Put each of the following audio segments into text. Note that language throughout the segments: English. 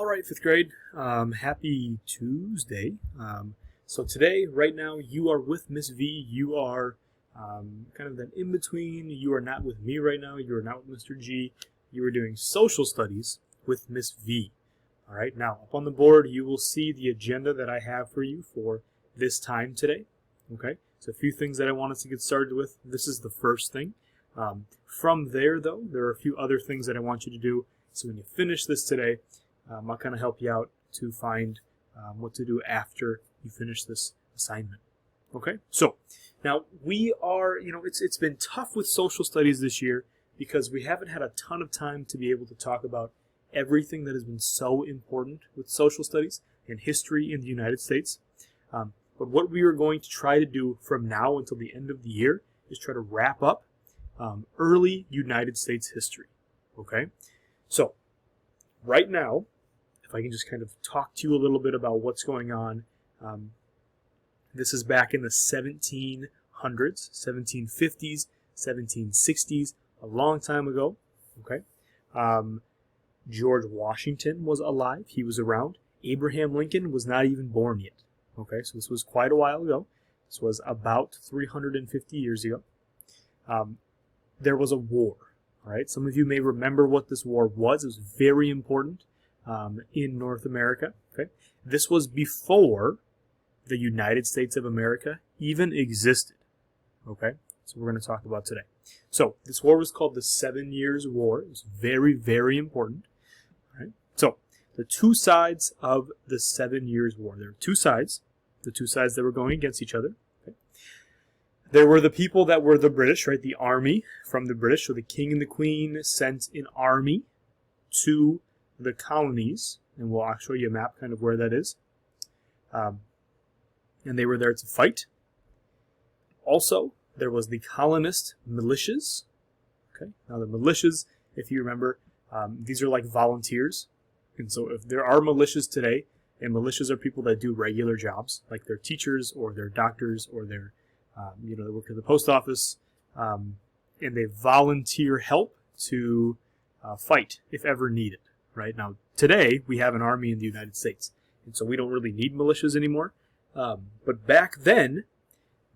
right, 5th grade. Happy Tuesday. So today, right now, you are with Miss V. You are kind of that in-between. You are not with me right now. You are not with Mr. G. You are doing social studies with Miss V. All right, now, up on the board, you will see the agenda that I have for you for this time today. Okay, so a few things that I wanted to get started with. This is the first thing. From there, though, there are a few other things that I want you to do. So when you finish this today, I'll kind of help you out to find what to do after you finish this assignment. Okay, so now we are, it's been tough with social studies this year because we haven't had a ton of time to be able to talk about everything that has been so important with social studies and history in the United States. But what we are going to try to do from now until the end of the year is try to wrap up early United States history. Okay, so right now, if I can just kind of talk to you a little bit about what's going on. This is back in the 1700s, 1750s, 1760s, a long time ago. Okay, George Washington was alive. He was around. Abraham Lincoln was not even born yet. Okay, so this was quite a while ago. This was about 350 years ago. There was a war. All right, some of you may remember what this war was. It was very important in North America. Okay, this was before the United States of America even existed. Okay, so we're going to talk about today. So this war was called the 7 Years' War. It was very, very important. All right, so the two sides of the 7 Years' War. There were two sides. The two sides that were going against each other. Okay. There were the people that were the British, right? The army from the British. So the king and the queen sent an army to the colonies, and we'll show you a map kind of where that is. And they were there to fight. Also, there was the Colonist Militias. Okay, now the militias, if you remember, these are like volunteers. And so if there are militias today, and militias are people that do regular jobs, like they're teachers or they're doctors or they're, they work at the post office, and they volunteer help to fight if ever needed. Right now, today we have an army in the United States, and so we don't really need militias anymore. But back then,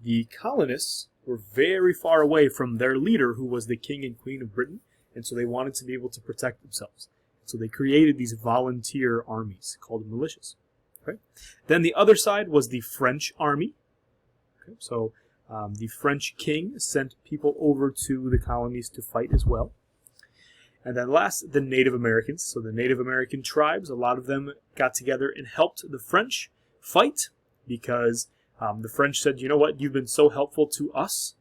the colonists were very far away from their leader, who was the King and Queen of Britain, and so they wanted to be able to protect themselves. So they created these volunteer armies called militias. Okay. Then the other side was the French army. Okay. So the French king sent people over to the colonies to fight as well. And then last, the Native Americans. So the Native American tribes, a lot of them got together and helped the French fight because the French said, you know what, you've been so helpful to us.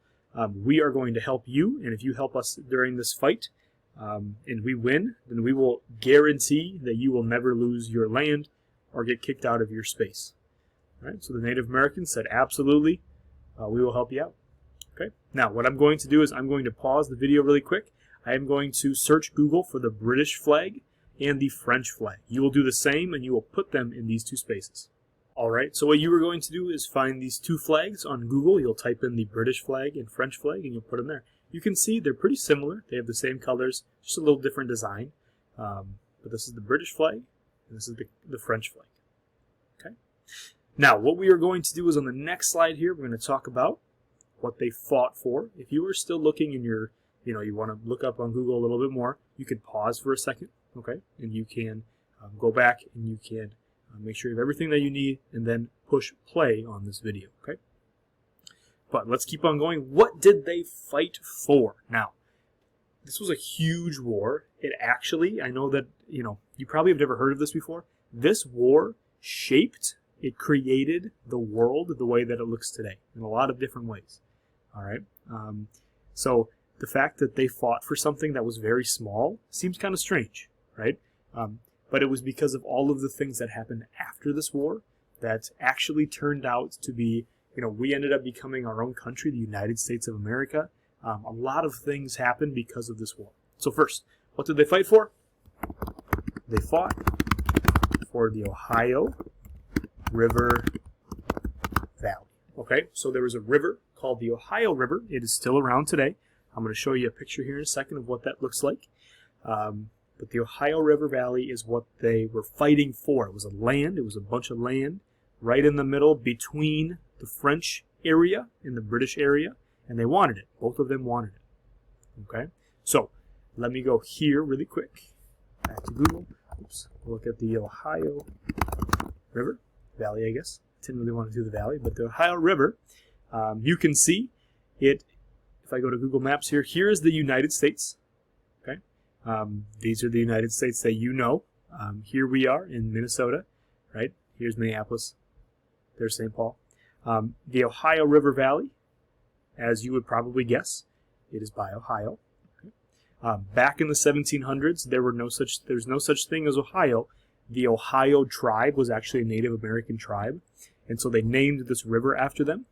We are going to help you, and if you help us during this fight, and we win, then we will guarantee that you will never lose your land or get kicked out of your space. All right, so the Native Americans said, absolutely, we will help you out. Okay. Now, what I'm going to do is I'm going to pause the video really quick. I am going to search Google for the British flag and the French flag. You will do the same, and you will put them in these two spaces. All right, so what you are going to do is find these two flags on Google. You'll type in the British flag and French flag, and you'll put them there. You can see they're pretty similar. They have the same colors, just a little different design. But this is the British flag, and this is the French flag. Okay. Now, what we are going to do is on the next slide here, we're going to talk about what they fought for. If you are still looking in your, you want to look up on Google a little bit more, you can pause for a second, okay? And you can go back and you can make sure you have everything that you need and then push play on this video, okay? But let's keep on going. What did they fight for? Now, this was a huge war. It actually, I know that, you probably have never heard of this before. This war it created the world the way that it looks today in a lot of different ways. All right. So the fact that they fought for something that was very small seems kind of strange, right? But it was because of all of the things that happened after this war that actually turned out to be, we ended up becoming our own country, the United States of America. A lot of things happened because of this war. So first, what did they fight for? They fought for the Ohio River Valley. Okay, so there was a river called the Ohio River. It is still around today. I'm going to show you a picture here in a second of what that looks like. but the Ohio River Valley is what they were fighting for. It was a bunch of land right in the middle between the French area and the British area, and they wanted it. Both of them wanted it. Okay, so let me go here really quick, back to Google. Oops, look at the Ohio River Valley, I guess. Didn't really want to do the valley, but the Ohio River, you can see it. If I go to Google Maps here, here is the United States. Okay, these are the United States that you know. Here we are in Minnesota, right? Here's Minneapolis. There's St. Paul. The Ohio River Valley, as you would probably guess, it is by Ohio. Okay. Back in the 1700s, there's no such thing as Ohio. The Ohio tribe was actually a Native American tribe, and so they named this river after them.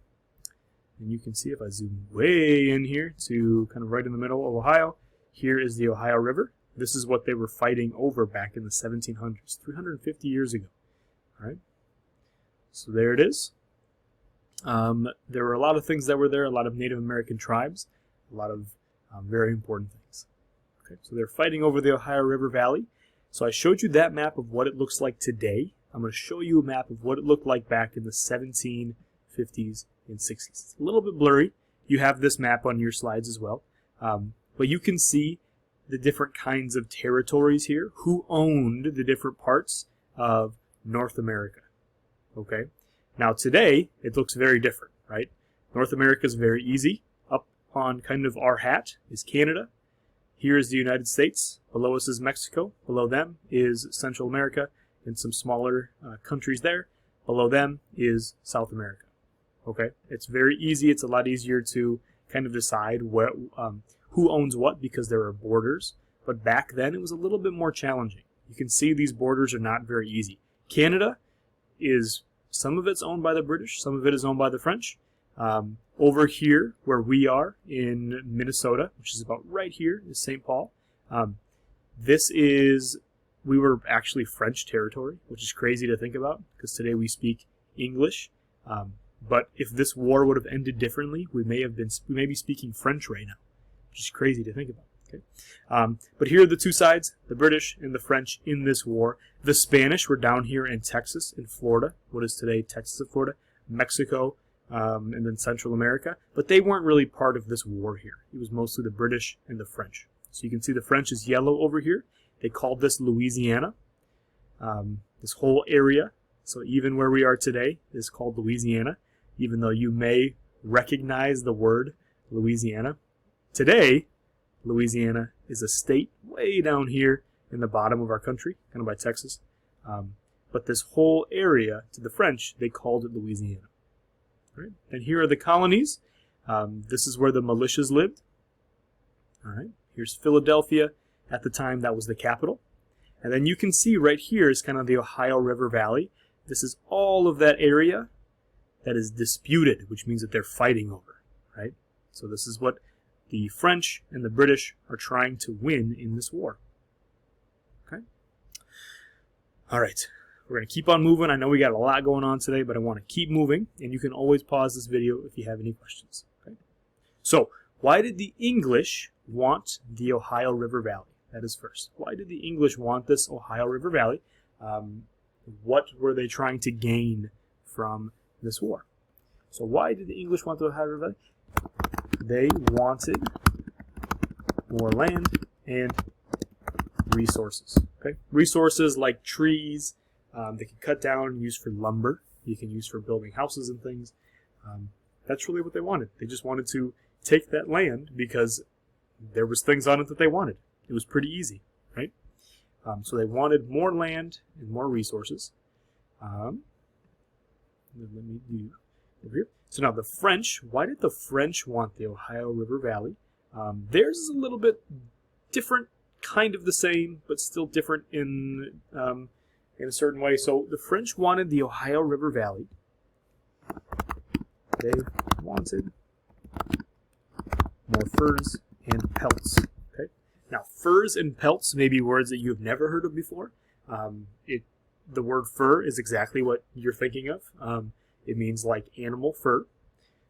And you can see if I zoom way in here to kind of right in the middle of Ohio, here is the Ohio River. This is what they were fighting over back in the 1700s, 350 years ago. All right. So there it is. There were a lot of things that were there, a lot of Native American tribes, a lot of very important things. Okay, so they're fighting over the Ohio River Valley. So I showed you that map of what it looks like today. I'm going to show you a map of what it looked like back in the 1750s and 60s. It's a little bit blurry. You have this map on your slides as well. But you can see the different kinds of territories here, who owned the different parts of North America. Okay. Now today, it looks very different, right? North America is very easy. Up on kind of our hat is Canada. Here is the United States. Below us is Mexico. Below them is Central America and some smaller countries there. Below them is South America. Okay, it's very easy. It's a lot easier to kind of decide who owns what because there are borders. But back then, it was a little bit more challenging. You can see these borders are not very easy. Canada is, some of it's owned by the British, some of it is owned by the French. Over here, where we are in Minnesota, which is about right here, is St. Paul. We were actually French territory, which is crazy to think about because today we speak English. But if this war would have ended differently, we may be speaking French right now, which is crazy to think about. Okay, but here are the two sides, the British and the French in this war. The Spanish were down here in Texas and Florida, what is today Texas and Florida, Mexico, and then Central America. But they weren't really part of this war here. It was mostly the British and the French. So you can see the French is yellow over here. They called this Louisiana. This whole area, so even where we are today, is called Louisiana, even though you may recognize the word Louisiana. Today, Louisiana is a state way down here in the bottom of our country, kind of by Texas. But this whole area, to the French, they called it Louisiana. All right. And here are the colonies. This is where the militias lived. All right. Here's Philadelphia. At the time, that was the capital. And then you can see right here is kind of the Ohio River Valley. This is all of that area that is disputed, which means that they're fighting over, right? So this is what the French and the British are trying to win in this war. Okay? All right. We're going to keep on moving. I know we got a lot going on today, but I want to keep moving, and you can always pause this video if you have any questions. Okay? So, why did the English want the Ohio River Valley? That is first. Why did the English want this Ohio River Valley? What were they trying to gain from this war? So why did the English want the Ohio River Valley? They wanted more land and resources. Okay, resources like trees. They can cut down and use for lumber. You can use for building houses and things. That's really what they wanted. They just wanted to take that land because there was things on it that they wanted. It was pretty easy, right? So they wanted more land and more resources. Let me do over here. So now the French, why did the French want the Ohio River Valley? Theirs is a little bit different, kind of the same, but still different in a certain way. So the French wanted the Ohio River Valley. They wanted more furs and pelts. Okay. Now, furs and pelts may be words that you have never heard of before. The word fur is exactly what you're thinking of. It means like animal fur.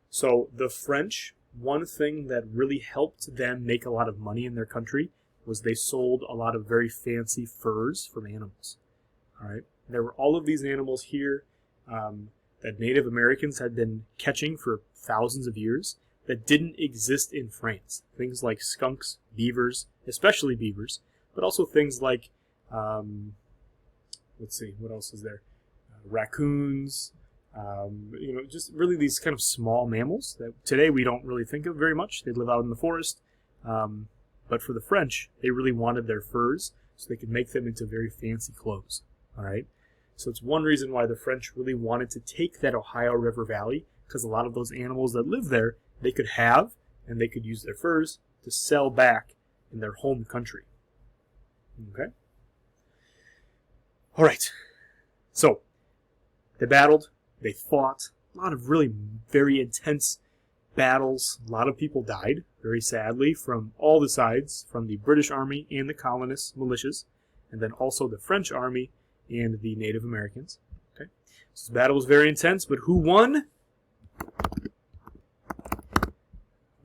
So the French, one thing that really helped them make a lot of money in their country was they sold a lot of very fancy furs from animals. All right, there were all of these animals here that Native Americans had been catching for thousands of years that didn't exist in France. Things like skunks, beavers, especially beavers, but also things like, let's see, what else is there? Raccoons, just really these kind of small mammals that today we don't really think of very much. They live out in the forest. But for the French, they really wanted their furs so they could make them into very fancy clothes. All right. So it's one reason why the French really wanted to take that Ohio River Valley, because a lot of those animals that live there, they could have, and they could use their furs to sell back in their home country. Okay. All right. So they battled, they fought, a lot of really very intense battles. A lot of people died, very sadly, from all the sides, from the British Army and the Colonist Militias, and then also the French Army and the Native Americans. Okay, so the battle was very intense, but who won? I'll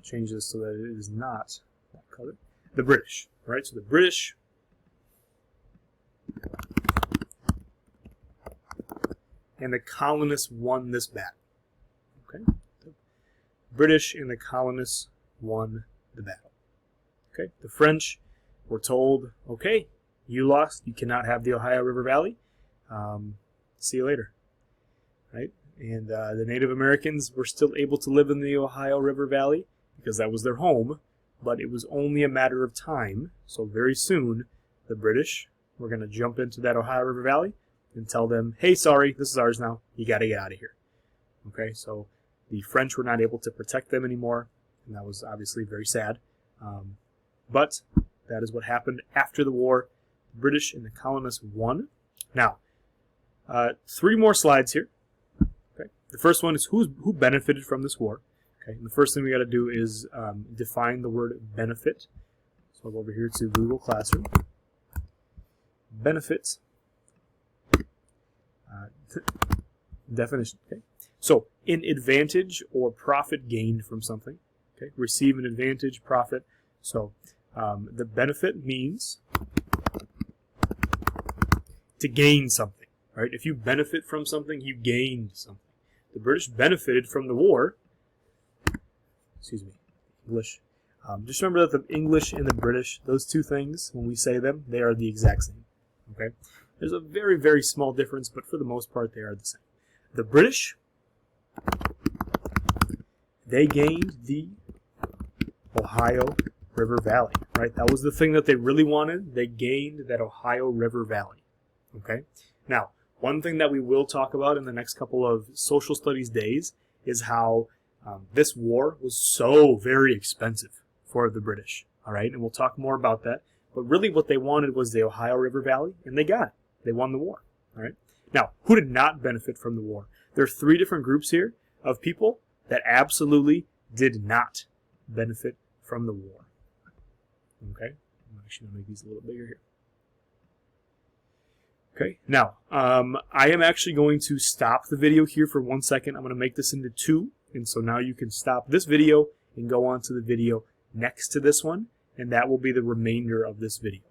change this so that it is not that color. The British. All right, so the British and the colonists won this battle. Okay, the British and the colonists won the battle. Okay, the French were told, okay, you lost, you cannot have the Ohio River Valley. See you later. Right? And the Native Americans were still able to live in the Ohio River Valley because that was their home, but it was only a matter of time. So very soon, the British were going to jump into that Ohio River Valley and tell them, hey, sorry, this is ours now. You got to get out of here. Okay, so the French were not able to protect them anymore, and that was obviously very sad. But that is what happened after the war. The British and the colonists won. Now, 3 more slides here. Okay, the first one is who benefited from this war. Okay, and the first thing we got to do is define the word benefit. So I'll go over here to Google Classroom. Benefits. Definition. Okay, so an advantage or profit gained from something. Okay, receive an advantage, profit. So the benefit means to gain something, right? If you benefit from something, you gained something. The British benefited from the war. Excuse me, English. Just remember that the English and the British, those two things, when we say them, they are the exact same. Okay, there's a very, very small difference, but for the most part, they are the same. The British, they gained the Ohio River Valley, right? That was the thing that they really wanted. They gained that Ohio River Valley. Okay, now one thing that we will talk about in the next couple of social studies days is how this war was so very expensive for the British. All right, and we'll talk more about that. But really what they wanted was the Ohio River Valley, and they got it. They won the war. All right. Now, who did not benefit from the war? There are 3 different groups here of people that absolutely did not benefit from the war. Okay. I'm actually going to make these a little bigger here. Okay. Now, I am actually going to stop the video here for 1 second. I'm going to make this into 2. And so now you can stop this video and go on to the video next to this one. And that will be the remainder of this video.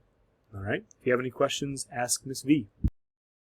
All right. If you have any questions, ask Miss V.